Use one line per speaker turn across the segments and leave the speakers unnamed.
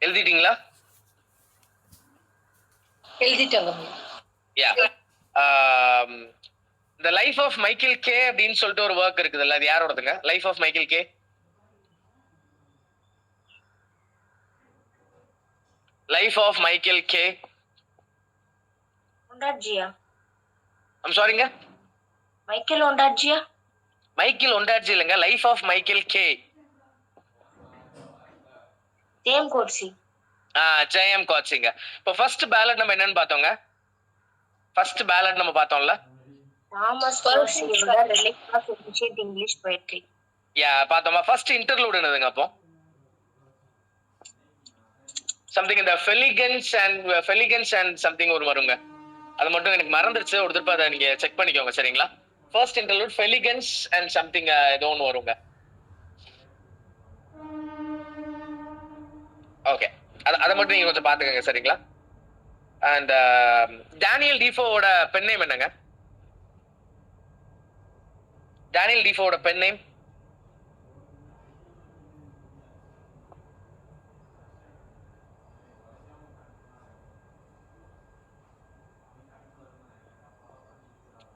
எழுதிட்டீங்களா?
எழுதிட்டாங்க.
Yeah. The life of Michael K அப்படின்னு சொல்லிட்டு ஒரு ஒர்க் இருக்குதுல்ல, அது யாரோடதுங்க? Life of Michael K. Life of Michael K.
ஒண்டாட்ஜியா?
ஐம் சாரிங்க.
மைக்கேல் ஒண்டாட்ஜியா?
மைக்கேல் ஒண்டாட்ஜி இல்லைங்க, life of Michael K.
JM Coetzee.
JM கோட்சிங்க. இப்போ ஃபர்ஸ்ட் பேலட் நம்ம என்னன்னு பார்த்தோங்க? ஃபர்ஸ்ட் பேலட் நம்ம பார்த்தோம்ல,
தாமஸ் பர்சியோட reliques of ancient English poetry.
Yeah பார்த்தோமா? ஃபர்ஸ்ட் இன்டர்லூட் என்னதுங்க? அப்போ சம்திங் இந்த ஃபெலிகன்ஸ் அண்ட் சம்திங் ஒரு வருங்க, அது மட்டும் எனக்கு மறந்துருச்சு, ஒரு திருப்ப அதை நீங்க செக் பண்ணிக்கோங்க சரிங்களா? ஃபர்ஸ்ட் இன்டர்லூட் ஃபெலிகன்ஸ் அண்ட் சம்திங் ஏதோ ஒன்று வருங்க. ஓகே, அதை மட்டும் நீங்க கொஞ்சம் பாத்துக்கங்க சரிங்களா? அண்ட் டேனியல் டீஃபோவோட பென் நேம் என்னங்க? டேனியல் டீஃபோவோட pen name?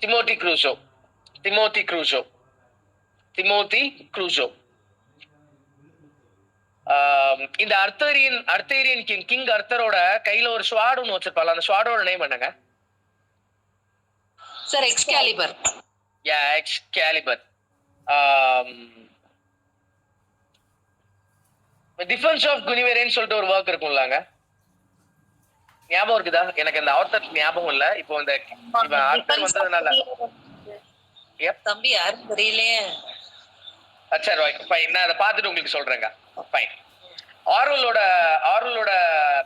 Timothy Crusoe. Timothy Crusoe. Timothy Crusoe. இந்த அர்த்தேரியன் கிங் அர்த்தரோட கையில ஒரு ஸ்வாட் ஒன்று வச்சிருப்பாங்க, அந்த ஸ்வாடோட நேம் என்னங்க?
Sir Excalibur.
Yeah, Excalibur. Defence of குனிவேரேன்னு சொல்லிட்டு ஒரு ஒர்க் இருக்கும்லாங்க, ஞாபகம் இருக்குதா? எனக்கு அந்த ஆத்தர் ஞாபகம் இல்ல. இப்போ இந்த ஆத்தர் வந்ததுனால
தம்பி யாரும் தெரியலையே.
சரி, ஃபைன், நான் அதை பார்த்துட்டு உங்களுக்கு சொல்றேங்க. ஃபைன். ஆர்வலோட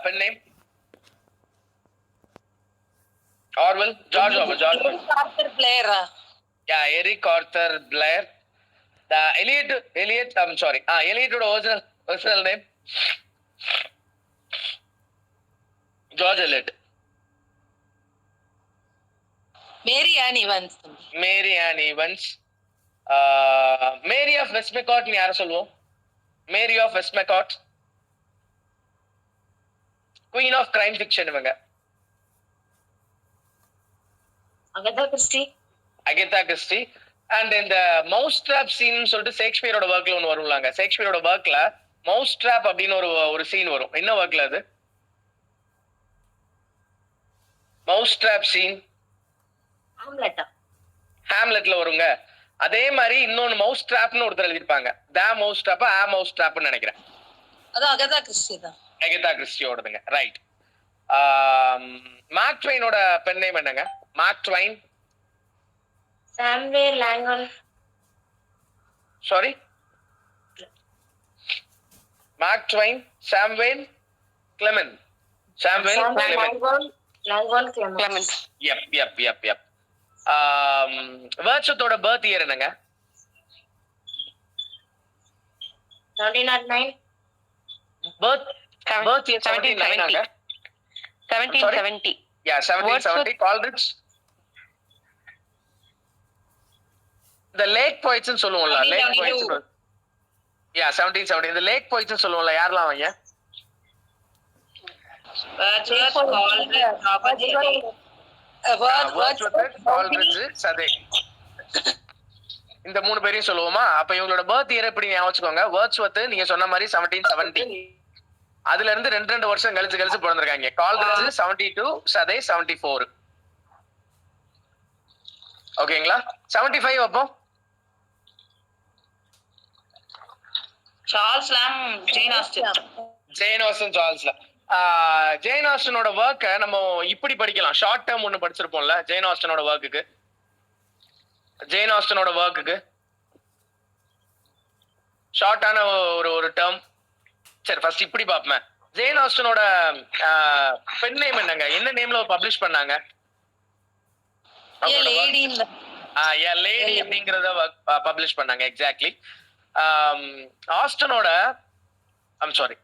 pen name? Orwell, George
Arthur Blair.
Yeah, Eric Arthur Blair. Eliot I'm sorry, எலியட்டோட original name? George Eliot.
Mary Ann Evans.
Mary Ann Evans. Mary of Westmacott யார சொல்லுவோம்? Mary of Westmacott, queen of crime fiction இவங்க.
Agatha Christie.
Agatha Christie. And இந்த mouse trap scene சொல்லிட்டு ஷேக்ஸ்பியரோட ஒர்க்ல ஒன்று வரும்லாங்க. ஷேக்ஸ்பியரோட ஒர்க்ல மவுஸ் ட்ராப் அப்படின்னு ஒரு சீன் வரும். என்ன ஒர்க்ல அது? மவுஸ் ட்ராப் சீன் ஹாம்லெட்ல வருங்க. அதே மாதிரி இன்னொன்னு மவுஸ் ட்ராப்னு ஒருத்தர் எழுதிருப்பாங்க. த மவுஸ் ட்ராப், மவுஸ் ட்ராப்னு நினைக்கிறேன்.
அது அகதா கிறிஸ்டி தான்.
அகதா கிறிஸ்டியோடதுங்க, ரைட். மார்க் ட்வைனோட பென் நேம் என்னங்க? Mark Twain.
Samuel Langhorne.
Sorry, Mark Twain, Samuel Clemens. Samuel Clemens. Yep. வேர்ட்ஸ்வர்த்தோட பர்த் இயர் என்னங்க?
1709.
Birth year 1770.
1770.
யா, 1770. கால்ரிட்ஜ். இந்த லேக் போய்ட்ஸ்னு சொல்லுவோம்ல, லேக் போய்ட்ஸ். யா, 1770. இந்த லேக் போய்ட்ஸ்னு சொல்லுவோம்ல, யாரெல்லாம் அவங்க? இந்த மூணு பேரையும் சொல்லுவோமா? அப்ப இவங்களோட பர்த் இயர் எப்படி ஞாபகம் வச்சுக்கோங்க. வேர்ட்ஸ்வர்த் நீங்க சொன்ன மாதிரி 1770. அதுல இருந்து 2 வருஷம் கழிச்சு பிறந்திருக்காங்க. கால்ரிட்ஜ் 72, சதே 74. ஓகேங்களா? 75 அப்போ
சார்ல்ஸ் லாம், ஜேன் ஆஸ்டன்.
ஜேன் ஆஸ்டனோட ஒர்க்கை நம்ம இப்படி படிக்கலாம். ஷார்ட் டேர்ம் ஒன்று படிச்சிருப்போம்ல ஜேன் ஆஸ்டனோட ஒர்க்குக்கு ஷார்ட்டான ஒரு டேர்ம். சரி, ஃபர்ஸ்ட் இப்படி பார்ப்பேன். ஜேன் ஆஸ்டனோட பென் நேம் என்னங்க? என்ன நேம்ல பப்ளிஷ் பண்ணாங்க? லேடி அப்படிங்கறத பப்ளிஷ் பண்ணாங்க. எக்ஸாக்ட்லி. ஆஸ்டனோட ஐம் சாரி,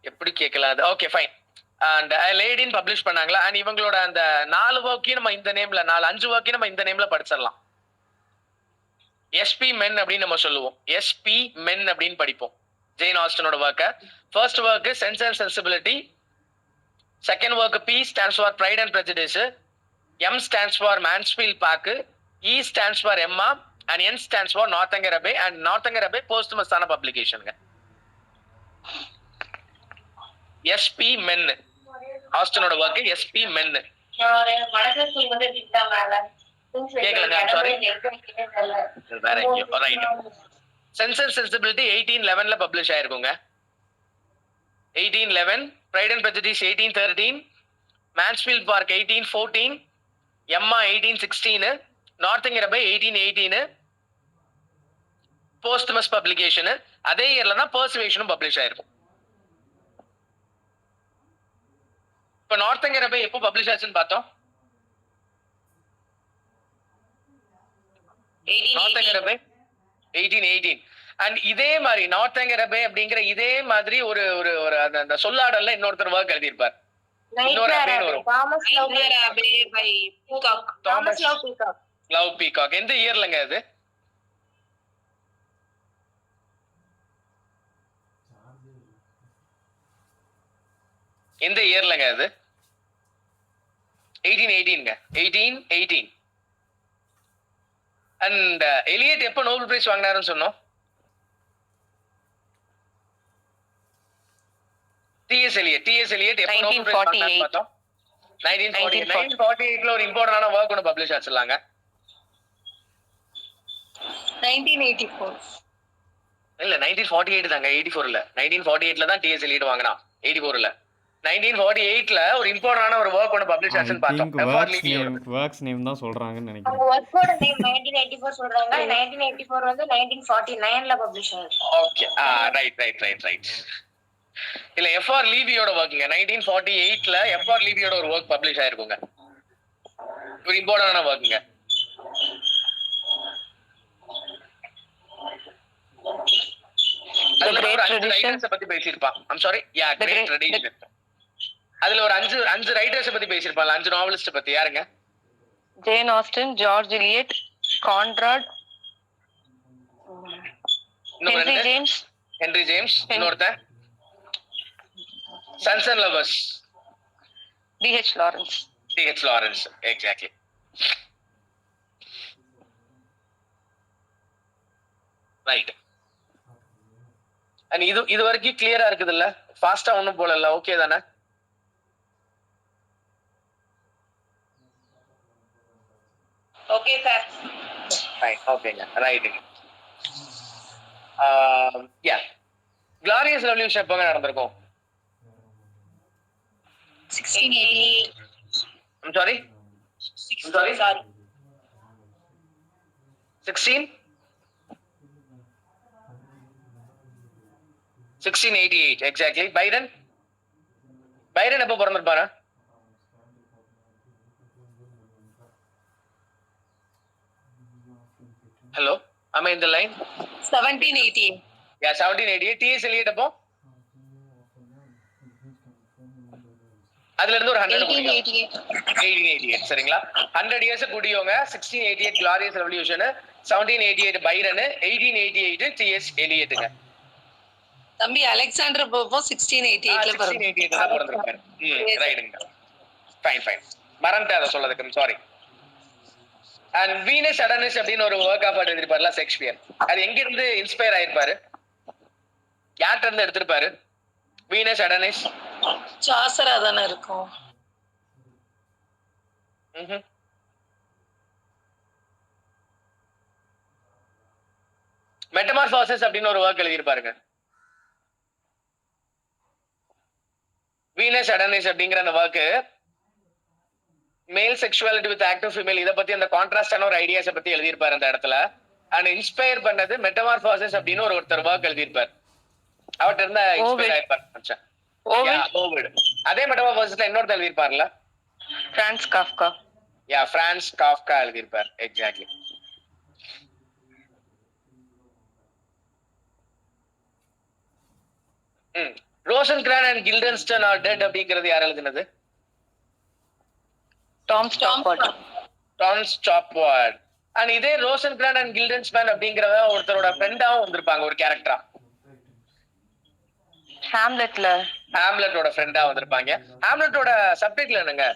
எப்படி கேட்கலாம் அது? Okay, fine. அண்ட் லேடின்னு பப்ளிஷ் பண்ணாங்களா? அண்ட் இவங்களோட அந்த 4 ஒர்க்கையும் நம்ம இந்த நேம்ல, 5 ஒர்க்கையும் நம்ம இந்த நேம்ல படிச்சிடலாம். எஸ்பி மென் அப்படின்னு நம்ம சொல்லுவோம். எஸ்பி மென் அப்படின்னு படிப்போம். ஜெயின் ஆஸ்டனோட work. First work sense and sensibility. Second work P stands for Pride and Prejudice. M stands for Mansfield Park. E stands for Emma and N stands for Northanger Abbey and Northanger Abbey posthumous ஆன publication. SP Men ஆஸ்டனோட work SP Men. கேக்கலங்க, I'm sorry. வேற எங்கேயோ right. Sense and sensibility 1811ல publish ஆயிருக்குங்க. 1811, Pride and Prejudice 1813, Mansfield Park 1814, Emma 1816, Northanger Abbey 1818, posthumous publication. அதே இயர்ல தான் பர்சுவேஷனும் பப்ளிஷ் ஆயிருக்கும். இப்ப நார்த்தங்கர் அபே எப்போ பப்ளிஷ் ஆச்சுன்னு பார்த்தோம். நார்த்தங்கர் அபே 1818. அண்ட் இதே மாதிரி நார்த்தங்கர் அபே அப்படிங்கிற இதே மாதிரி ஒரு ஒரு ஒரு அந்த சொல்லாடல்ல இன்னொருத்தர் ஒர்க் எழுதியிருப்பார். இன்னொரு அபேன்னு வரும். Thomas love peacock. எந்த இயர்லங்க அது? எந்த இயர்லங்க அது? 1818ங்க. 1818. அண்ட் எலியட் எப்ப நோபல் பிரைஸ் வாங்கினாருன்னு சொன்னோம்? டிஎஸ் எலியட் எப்ப நோபல் பிரைஸ் வாங்கினாருன்னு பார்த்தோம். 1948ல ஒரு இம்பார்ட்டன்டான வொர்க் ஒன்னு பப்ளிஷ் ஆச்சுலாங்க.
1984
இல்ல 1948 தாங்க, 84 இல்ல. 1948ல தான் டிஎஸ் எலியட் வாங்கினா, 84ல. 1948ல ஒரு இம்பார்ட்டன்டான ஒரு வொர்க் ஒன்னு பப்ளிஷ் ஆச்சுன்னு பார்த்தோம்.
வொர்க்ஸ் நேம் தான் சொல்றாங்கன்னு நினைக்கிறேன்.
வொர்க்கோட நேம் 1984 சொல்றாங்க. 1984 வந்து 1949ல பப்ளிஷ் ஆயிருக்கு.
Okay, right. இல்ல எஃப்ஆர் லீவியோட வொர்க்குங்க. 1948ல எஃப்ஆர் லீவியோட ஒரு வொர்க் பப்ளிஷ் ஆயிருக்குங்க. ஒரு இம்பார்ட்டன்டான வொர்க்குங்க. அதுல ஒரு 5 ரைட்டர்ஸ் பத்தி பேசியிருப்பான். I'm sorry, great tradition. அதுல ஒரு 5 ரைட்டர்ஸ் பத்தி பேசியிருப்பாங்க. 5 நாவலிஸ்ட் பத்தி. யாருங்க?
Jane Austen, George Eliot, Conrad,
Henry James, இன்னொருத்தன் sons and lovers,
DH
Lawrence. Exactly. Right. And இது வரைக்கும் கிளியரா இருக்குது இல்ல? ஃபாஸ்டா ஒண்ணும் போல இல்ல? ஓகே தானே?
Okay sir.
ஃபைன், ஓகேங்க, ரைட்டுங்க. யா, கிளாரியஸ் ரெவல்யூஷன் எப்பங்க நடந்திருக்கும்?
1688
I'm sorry 1688 எக்ஸாக்ட்லி. பைரன் எப்ப பிறந்திருப்பாரு? Hello, am I in the line?
1788
Yeah, 1788. TS Eliot அப்போ அதுல இருந்து ஒரு 100 1888. சரிங்களா? 100 இயர்ஸ் கூடியவங்க. 1688 கிளாரியஸ் ரெவல்யூஷன், 1788 பைரன், 1888 டிஎஸ் எலியட்டுங்க.
தம்பி அலெக்சாண்டர் போப்போ 1688ல
பிறந்திருக்காரு. ரைட்டுங்க. ஃபைன். மறந்துட்டேன் அதை சொல்லதுக்கு, சாரி. அண்ட் வீனஸ் அடனிஸ் அப்படின்னு ஒரு ஒர்க் ஆஃப் ஆர்ட் எழுதிருப்பாருல ஷேக்ஸ்பியர். அது எங்க இருந்து இன்ஸ்பயர் ஆயிருப்பாரு? யார்கிட்ட இருந்து எடுத்திருப்பாரு? வீனஸ் அடனிஸ்
சாசரா தானே இருக்கும்.
மெட்டமார்பாசிஸ் அப்படின்னு ஒரு ஒர்க் எழுதியிருப்பாருங்க. வீனஸ் அடனிஸ் அப்படிங்கிற அந்த ஒர்க் மேல் செக்சுவாலிட்டி வித் ஆக்டிவ் ஃபீமேல், இதை பத்தி அந்த கான்ட்ராஸ்டான ஒரு ஐடியாஸை பத்தி எழுதியிருப்பாரு அந்த இடத்துல. அண்ட் இன்ஸ்பயர் பண்ணது மெட்டமார்பாசிஸ் அப்படின்னு ஒருத்தர் ஒர்க் எழுதியிருப்பார். அவர்கிட்ட இருந்தா இன்ஸ்பயர் ஆயிருப்பாரு. அதே மெட்டமார்பாசிஸ்ல இன்னொருத்தர் எழுதியிருப்பார்ல,
பிரான்ஸ் காஃப்கா.
பிரான்ஸ் காஃப்கா எழுதியிருப்பார். எக்ஸாக்ட்லி. ரோசன்கிரான் அண்ட் கில்டன்ஸ்டன் ஆர் டெட் அப்படிங்கிறது யார் எழுதினது?
டாம்
ஸ்டாப்வார்ட். அண்ட் இதே ரோசன்கிரான் அண்ட் கில்டன்ஸ்மேன் அப்படிங்கிறத ஒருத்தரோட ஃப்ரெண்டாவும் வந்திருப்பாங்க, ஒரு கேரக்டரா.
ஹாம்லெட்ல
ஹாம்லெட்டோட ஃப்ரெண்டா வந்திருப்பாங்க. ஹாம்லெட்டோட சப்டைட்டில் என்னங்க?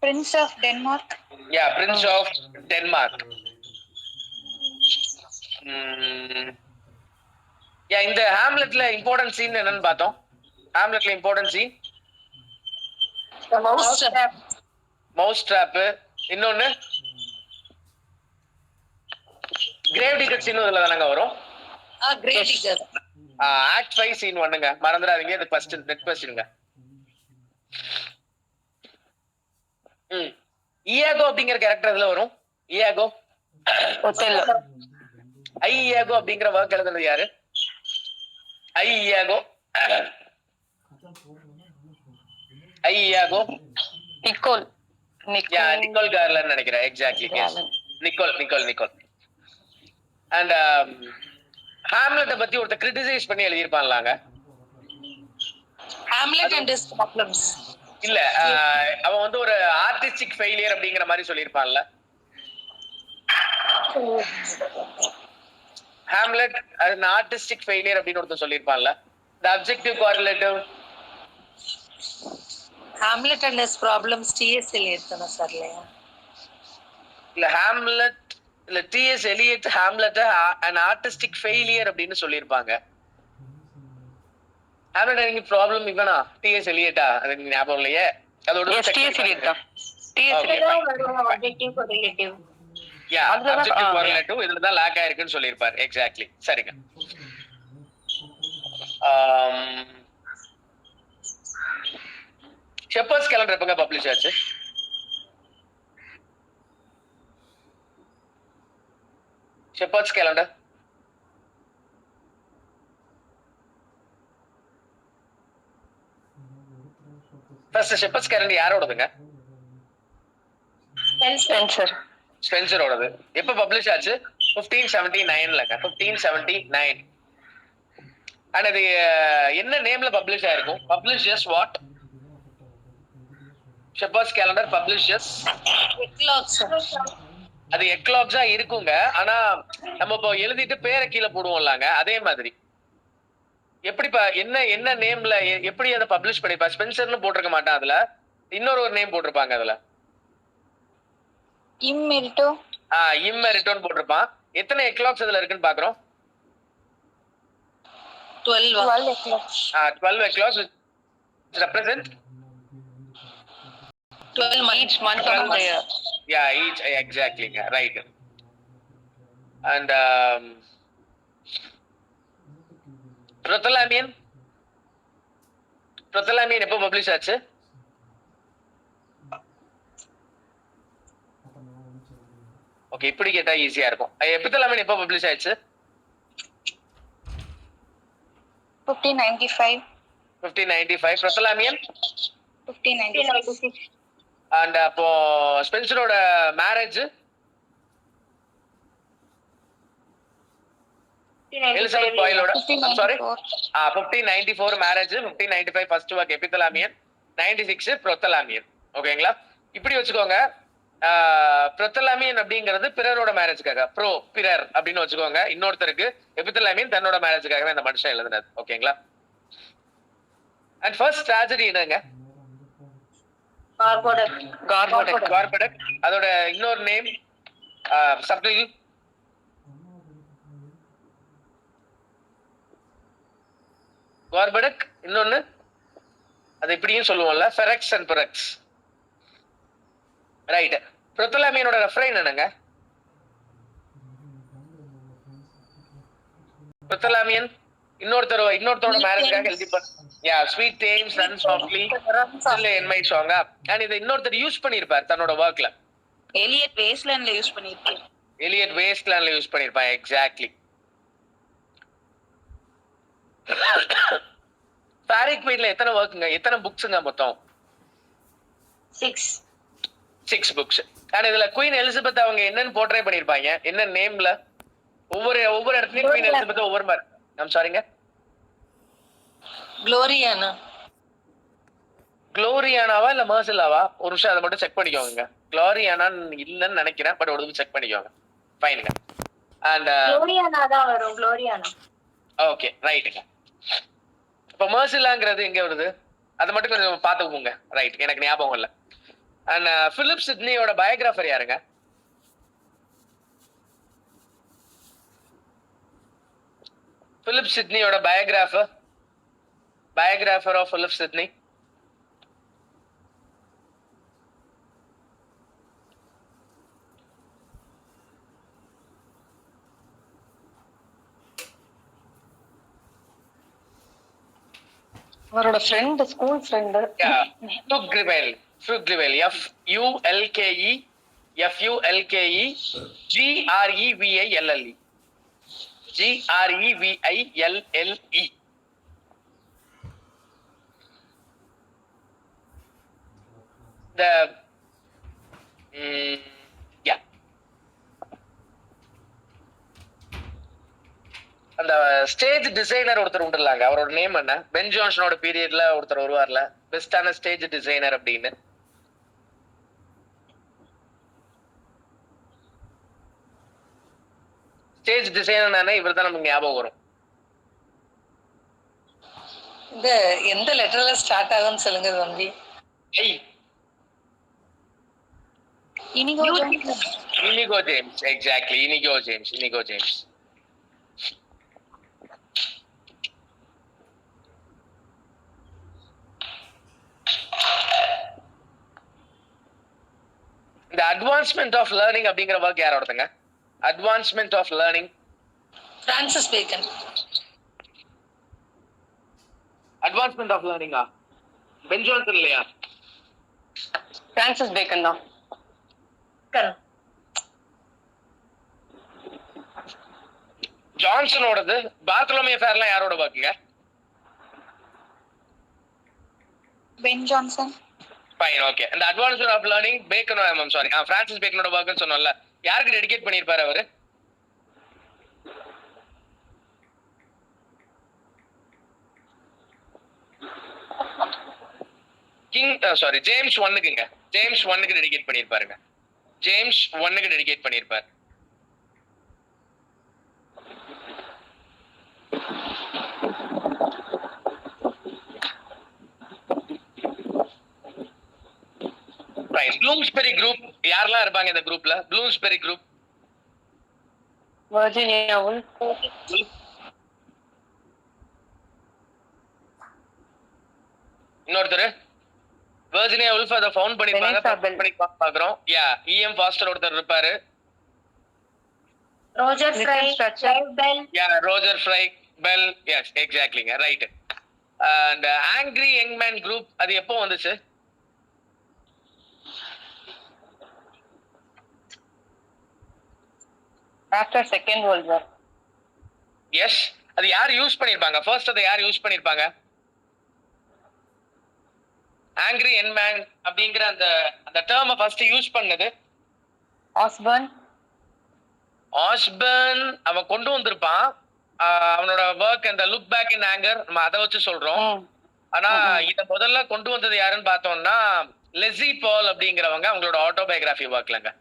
Prince of Denmark.
Yeah, prince of Denmark. Yeah, இந்த ஹாம்லெட்ல இம்பார்ட்டன்ட் சீன் என்னன்னு பார்த்தோம். ஹாம்லெட்ல இம்பார்ட்டன்ட் சீன் மவுஸ் ட்ராப். இன்னொன்னு கிரேவ் டிக்கெட் சீன் இதுல தானங்க வரும்.
Grave digger.
ஆக்ட் 5 சீன் 1ங்க, மறந்துடாதீங்க. இது ஃபர்ஸ்ட் நெட் கொஸ்டின்ங்க. இயாகோ அப்படிங்கிற கேரக்டர் இதுல வரும். இயாகோ ஐயாகோ அப்படிங்கிற ஒர்க் எழுதுனது யாரு? ஐயாகோ ஐயாகோ
நிக்கோல்.
நிக்கோல் கார்லன்னு நினைக்கிறேன். Exactly, Nicole. அண்ட் ஹாம்லெட்டை பத்தி ஒருத்தர் கிரிட்டிசைஸ் பண்ணி எழுதியிருப்பான்லாங்க.
Hamlet and his problems.
இல்ல, அவன் வந்து ஒரு ஆர்டிஸ்டிக் ஃபெயிலியர் அப்படிங்கிற மாதிரி சொல்லியிருப்பான்ல. ஹாம்லெட் அது ஆர்டிஸ்டிக் ஃபெயிலியர் அப்படின்னு ஒருத்தர் சொல்லியிருப்பான்ல. The objective correlative.
Hamlet and his problems TS Eliot தான சார்லையா?
இல்ல, ஹாம்லெட் இல்ல, TS Eliot Hamlet an artistic failure அப்படின்னு சொல்லியிருப்பாங்க. ஹாம்லெட் நீங்க ப்ராப்ளம் இவனா டிஎஸ் எலியட்டா? அது ஞாபகம் இல்லையே. அதோட
டிஎஸ் எலியட் தான்.
Objective correlative.
Yeah, objective correlative இதுல தான் லாக் ஆயிருக்குன்னு சொல்லியிருப்பார். எக்ஸாக்ட்லி, சரிங்க. ஷெப்பர்ட்ஸ் கேலண்டர் எப்பங்க பப்ளிஷ் ஆச்சு? Shepherd's calendar first shepherd's calendar யாரோடதுங்க? ஸ்பென்சரோடது. எப்ப பப்ளிஷ் ஆச்சு? 1579லங்க. 1579. அண்ட் அது என்ன நேம்ல பப்ளிஷ் ஆயிருக்கும்? Publishers what? Shepherds calendar publishers அது எக்லாக்ஸா இருக்குங்க. ஆனா நம்ம இப்போ எழுதிட்டு பேரை கீழே போடுவோம்லாங்க, அதே மாதிரி. எப்படிப்பா என்ன நேம்ல எப்படி அதை பப்ளிஷ் பண்ணிப்பா? ஸ்பென்சர்னு போட்டிருக்க மாட்டான் அதுல, இன்னொரு நேம் போட்டிருப்பாங்க அதுல. இம்மெரிட்டோன்னு போட்டிருப்பான். எத்தனை எக்லாக்ஸ் அதுல இருக்குன்னு பாக்குறோம். 12 எக்லாக்ஸ் represent
12 each month of the year.
Yeah, each, exactly, right. And Prothalamion எப்போ பப்ளிஷ் ஆச்சு? ஓகே, இப்படி கேட்டா ஈஸியா இருக்கும். எபித்தலாமியன் எப்போ பப்ளிஷ் ஆச்சு?
1595.
1595. Prothalamion
1596.
அண்ட் அப்போ ஸ்பென்சரோட மேரேஜ் எலிசபெத் பாயிலோட, sorry, 1594 marriage, 1595 first work Epithalamion, 96 Prothalamion. ஓகேங்களா? இப்படி வச்சுக்கோங்க. ப்ரொத்தலாமியன் அப்படிங்கிறது பிறரோட மேரேஜ்க்காக, பிறர் அப்படின்னு வச்சுக்கோங்க. இன்னொருத்தருக்கு எபித்தலாமியன் தன்னோட மேரேஜ்க்காகவே இந்த மனுஷன் எழுதுனது. ஓகேங்களா? அண்ட் ஃபர்ஸ்ட் ட்ராஜடி என்னங்க? கார்படக். அதோட இன்னொரு நேம் சப்டைட்டில் கார்படக். இன்னொன்னு அது இப்படியும் சொல்லுவோம்ல, ஃபெரக்ஸ் அண்ட் பெரக்ஸ். ரைட். ப்ரொத்தலாமியனோட ரெஃபரைன் என்னங்க? ப்ரொத்தலாமியன் இன்னொருத்தரோட மேரேஜ்க்காக எழுதி yeah, sweet Thames run softly still in my song. And இதை இன்னொருத்தர் யூஸ் பண்ணியிருப்பார் தன்னோட ஒர்க்ல.
எலியட் வேஸ்ட்லேண்ட்ல யூஸ் பண்ணிருப்பான். எக்ஸாக்ட்லி. ஃபாரிக் மீட்ல எத்தனை ஒர்க்குங்க, எத்தனை புக்ஸுங்க மொத்தம்? 6 புக்ஸ். அண்ட் இதுல குயின் எலிசபெத் அவங்க என்னன்னு போர்ட்ரே பண்ணிருப்பாங்க, என்ன நேம்ல? ஒவ்வொரு இடத்துலயும் குயின் எலிசபெத் ஒவ்வொரு மாதிரி. ஐம் சாரிங்க, குளோரியானாவா இல்ல மர்சலாவா? ஒரு நிமிஷம் அதை மட்டும் செக் பண்ணிக்கோங்க. குளோரியானா இல்லன்னு நினைக்கிறேன், பட் ஒரு செக் பண்ணிக்கோங்க. ஃபைனுங்க. அண்ட்
குளோரியானா தான் வரும். குளோரியானா.
ஓகே ரைட்டுங்க. இப்போ மர்சிலாங்கிறது எங்க வருது அது மட்டும் கொஞ்சம் பார்த்துக்கோங்க. ரைட், எனக்கு ஞாபகம் இல்லை. அண்ட் பிலிப் சிட்னியோட பயோகிராஃபர் யாருங்க? பிலிப் சிட்னியோட பயோகிராஃபர் ஆஃப் பிலிப் சிட்னி.
அவரோட friend, school friend.
Fulke Greville. FULKE GREVILLE. The yeah, அந்த ஸ்டேஜ் டிசைனர் ஒருத்தர் உண்டுலாங்க, அவரோட நேம் என்ன? பென் ஜான்சனோட பீரியட்ல ஒருத்தர் வருவார்ல, பெஸ்டான ஸ்டேஜ் டிசைனர் அப்படின்னு. ஸ்டேஜ் டிசைனர் இவர் தான் நமக்கு ஞாபகம் வரும்.
இந்த எந்த லெட்டர்ல ஸ்டார்ட் ஆகும்னு சொல்லுங்க தம்பி.
Inigo James. Exactly, Inigo James. இந்த அட்வான்ஸ்மெண்ட் ஆஃப் லேர்னிங் அப்படிங்கிற ஒர்க் யாரோடதுங்க? Advancement of learning
Francis Bacon.
Advancement of லேர்னிங்கா? பென் ஜான்சன் இல்லையா?
பிரான்சிஸ் பேக்கன் தான்.
ஜான்சனோடது. பார்த்தலோமே ஃபேர்லாம் யாரோட ஒர்க்குங்க?
Ben Jonson.
Fine, okay. இந்த advancement of learning Bacon, sorry, Francis பேக்கனோட ஒர்க்னு சொன்னோம்ல, யாருக்கு டெடிகேட் பண்ணியிருப்பாரு அவரு? ஜேம்ஸ் ஒன்னுக்குங்க. ஜேம்ஸ் ஒன்னுக்கு டெடிகேட் பண்ணியிருப்பாருங்க. ஜேம்ஸ் ஒன்னுக்கு டெடிகேட் பண்ணியிருப்பாரு. ப்ளூம்ஸ்பெரி குரூப் யாரெல்லாம் இருப்பாங்க இந்த குரூப்ல? Bloomsbury group.
Virginia Woolf.
இன்னொருத்தர் வர்ஜீனியா உல்ஃப் அதை ஃபவுண்ட் பண்ணிருப்பாங்க. பாக்குறோம். யா, இஎம் ஃபாஸ்டர் ஒருத்தர் இருப்பாரு.
Roger Fry
Bell. எஸ், எக்ஸாக்ட்லிங்க, right. And angry young man group அது எப்போ வந்துச்சு?
After second world war.
Yes, அது யார் யூஸ் பண்ணிருப்பாங்க? ஃபர்ஸ்ட் அதை யார் யூஸ் பண்ணிருப்பாங்க? ஆங்கிரி யங் மேன் அப்படிங்கிற அந்த டேர்மை ஃபர்ஸ்ட் யூஸ் பண்ணது
ஆஸ்பர்ன்.
அவன் கொண்டு வந்திருப்பான். அவனோட ஒர்க் அந்த லுக் பேக் இன் ஆங்கர், நம்ம அதை வச்சு சொல்றோம். ஆனா இத முதல்ல கொண்டு வந்தது யாருன்னு பார்த்தோம்னா லெஸி பால் அப்படிங்கிறவங்க, அவங்களோட ஆட்டோபயோகிராஃபி ஒர்க்லங்க.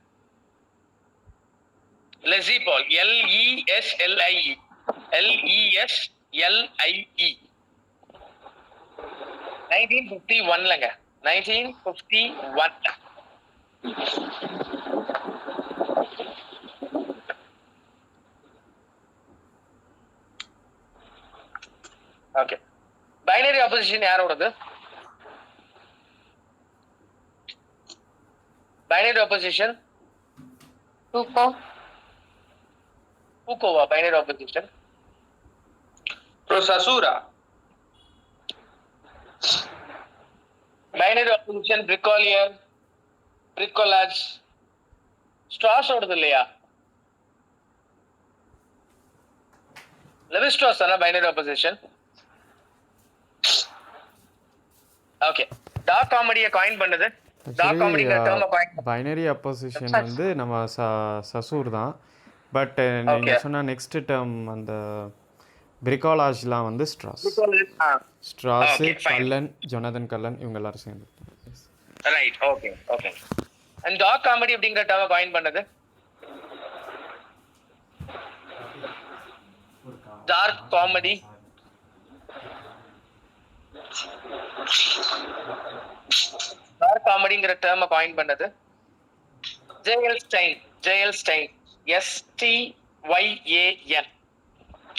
லெஸி பால், LESLIE 1951லங்க. 1951. ஓகே. பைனரி ஆப்போசிஷன் யாரோடது? Binary opposition Foucault. Binary opposition.
Saussure.
Binary opposition, bricolage. Strauss ஓடுது இல்லையா? லெவி ஸ்ட்ராஸ் தானே பைனரி ஆப்போசிஷன். ஓகே. டார்க் காமெடியை காயின் பண்ணது, டார்க் காமெடிங்கிற டேர்மை காயின்.
பைனரி அப்போசிஷன் வந்து நம்ம சசூர் தான். பட் நீங்கள் சொன்ன நெக்ஸ்ட் டேர்ம் அந்த பிரிகாலாஜ்லாம் வந்து ஸ்ட்ராஸ், கல்லன், ஜொனதன் கல்லன், இவங்க எல்லாரும் சேர்ந்து.
Right, okay. And dark comedy அப்படிங்கிற டேர்மை காயின் பண்ணது டார்க் காமெடி, டார்க் காமெடிங்கிற டேர்மை காயின் பண்ணது J L Styan. J L Styan, STYAN,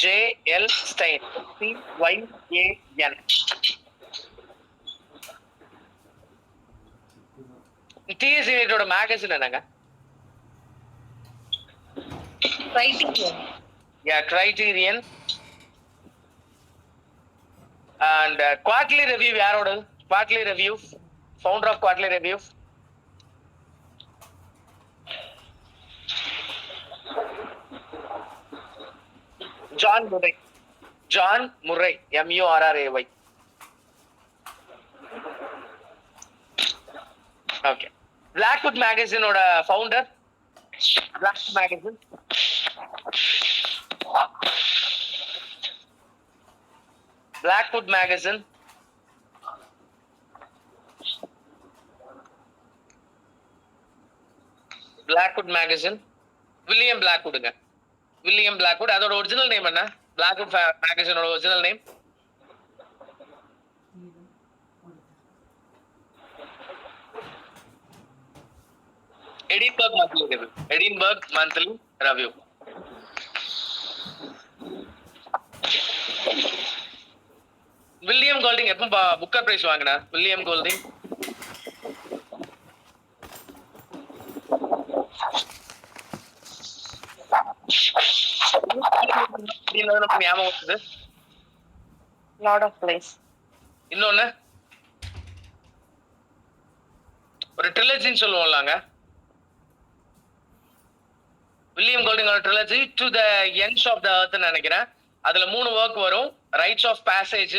J L Styan, STYAN. T S யூனிட்டோட மேகசின் என்னங்க?
Criterion.
Yeah, Criterion. And Quarterly Review யாரோட? Quarterly Review, founder of Quarterly Review. John Murray. John Murray, MURRAY. Okay. Blackwood Magazine ஓட founder. Blackwood Magazine. Blackwood Magazine. Blackwood Magazine. William Blackwoodங்க. William Blackwood. அதோட original name என்ன? Blackwood Magazine ஓட original name? Edinburgh Monthly Review. Edinburgh Monthly Review. William Golding எப்போ Booker prize வாங்கினார்? William Golding ஞாபகம் வருது.
Lord of Flies.
இன்னொன்னு ஒரு ட்ரிலஜின்னு சொல்லுவோம்லாங்க. வில்லியம் கோல்டிங்கோட trilogy to the ends of the எர்த்னு நினைக்கிறேன். அதுல 3 ஒர்க் வரும். Rites of passage,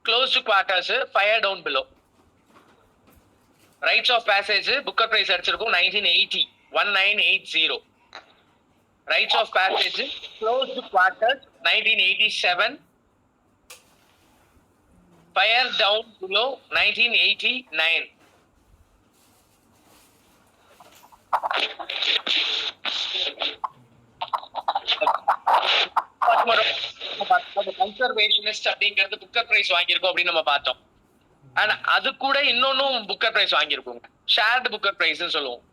close to quarters, fire down below. Rites of passage Booker prize அடிச்சிருக்கும் 1980, 1980. Rights of passage, close to quarters 1987, fire down below 1989. Conservationist அப்படிங்கிறது Booker prize வாங்கியிருக்கோம் அப்படின்னு நம்ம பார்த்தோம். ஆனா அது கூட இன்னொன்னும் புக்கர் பிரைஸ் வாங்கியிருக்கோங்க. ஷேர்டு புக்கர் பிரைஸ் சொல்லுவோம்.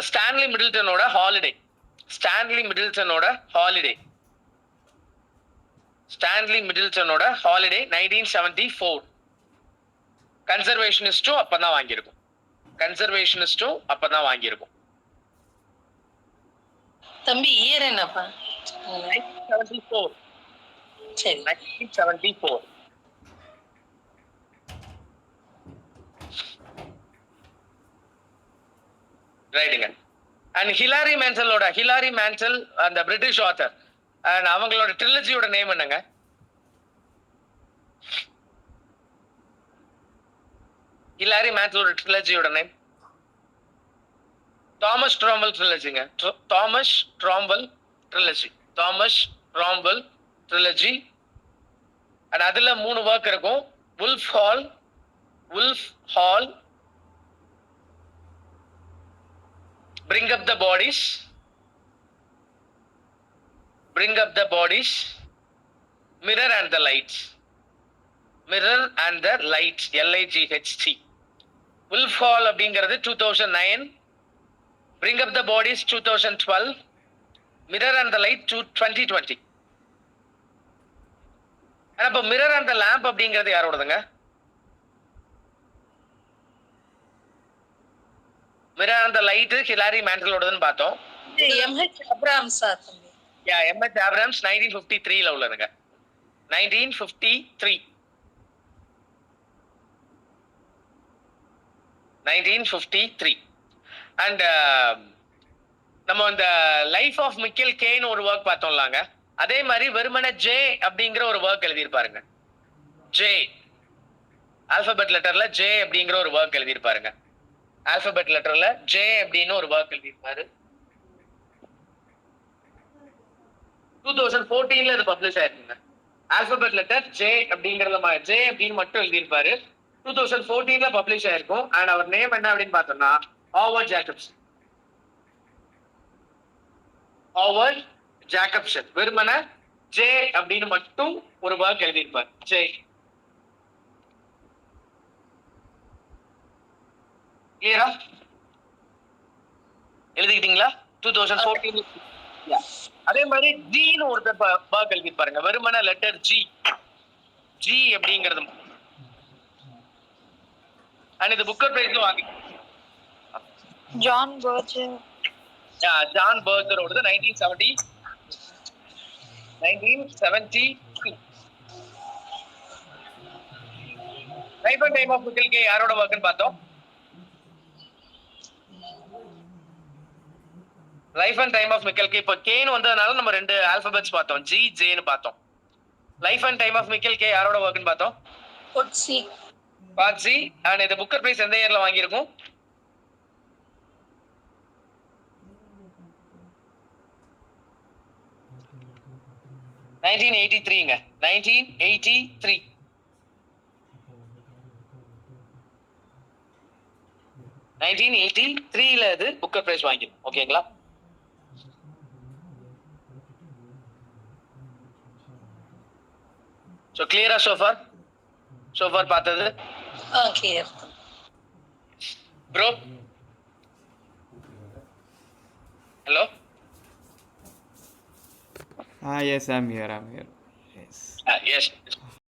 ஸ்டான்லி மிடில்டனோட ஹாலிடே. ஸ்டான்லி மிடில்டனோட ஹாலிடே. ஸ்டான்லி மிடில்டனோட ஹாலிடே 1974. கன்சர்வேஷனிஸ்டும் அப்பதான் வாங்கியிருக்கும். கன்சர்வேஷனிஸ்டும் அப்பதான் வாங்கியிருக்கும்.
தம்பி இயர் என்னப்பா?
1974.
சரி.
1974. ரைட்டுங்க. அண்ட் ஹிலாரி மேன்சல் அந்த பிரிட்டிஷ் ஆத்தர், அண்ட் அவங்களோட ட்ரிலஜியோட நேம் என்னங்க? ஹிலாரி மேன்சலோட ட்ரிலஜியோட நேம் தாமஸ் ட்ராம்பல் ட்ரிலஜிங்க. Thomas Cromwell trilogy. Thomas Cromwell trilogy. And அதுல 3 ஒர்க் இருக்கும். Wolf Hall, bring up the bodies, mirror and the lights, LIGHT. Wolf Hall அப்படிங்கிறது 2009, bring up the bodies 2012, mirror and the light 2020. அப்ப mirror and the lamp அப்படிங்கிறது யாரோடதுங்க? Mirror and the light Hilary மேன்சலோடதுன்னு பார்த்தோம்.
MH அப்ராம்ஸா தம்பி?
MH Abrams 1953ல உள்ளதுங்க. 1953. 1953. And நம்ம இந்த லைஃப் ஆஃப் மிக்கேல் கேன் ஒரு ஒர்க் பார்த்தோம்லாங்க. அதே மாதிரி வெறுமனே ஜே அப்படிங்கிற ஒரு ஒர்க் எழுதியிருப்பாருங்க. ஜே ஆல்பபெட் லெட்டர்ல ஜே அப்படிங்கிற ஒரு ஒர்க் எழுதியிருப்பாருங்க. ஆல்பபெட் லெட்டர்ல ஜே அப்படின்னு ஒரு ஒர்க் எழுதியிருப்பாரு. 2014ல இது பப்ளிஷ் ஆயிருக்குங்க. ஆல்பபெட் லெட்டர் ஜே அப்படிங்கறத ஜே அப்படின்னு மட்டும் எழுதியிருப்பாரு. 2014ல பப்ளிஷ் ஆயிருக்கும். அண்ட் அவர் நேம் என்ன அப்படின்னு பார்த்தோம்னா ஹாவர்ட் ஜேக்கப்ஸ். Howard Jacobson. வெறுமனே ஜே அப்படின்னு மட்டும் ஒரு ஒர்க் எழுதியிருப்பார். ஜே. கிளியரா? எழுதிக்கிட்டீங்களா? 2014. அதே மாதிரி ஜின்னு ஒருத்தர் ஒர்க் எழுதி பாருங்க. வெறுமனே லெட்டர் ஜி. ஜி அப்படிங்கிறது அண்ட் இது புக்கர் பிரைஸ்ல வாங்கி.
John Berger.
ஜான் பர்ஜரோடது 1970. Life and time of Michael K யாரோட ஒர்க்னு பார்த்தோம்? Life and time of Michael K. இப்போ கேன்னு வந்ததுனால நம்ம 2 ஆல்பபெட்ஸ் பார்த்தோம், ஜி ஜேன்னு பார்த்தோம். Life and time of Michael K யாரோட ஒர்க்னு பார்த்தோம்?
பொட்சி.
பாக்ஸி. அண்ட் இந்த புக்கர் பிரைஸ் எந்த இயர்ல வாங்கியிருக்கும்? 1983ங்க. 1983. 1983ல இது புக்கர் பிரைஸ் வாங்கிடும். ஓகேங்களா? சோ கிளியரா சோஃபார் பார்த்தது?
Clear.
Bro hello.
Yes, I'm here. Yes.
Yes.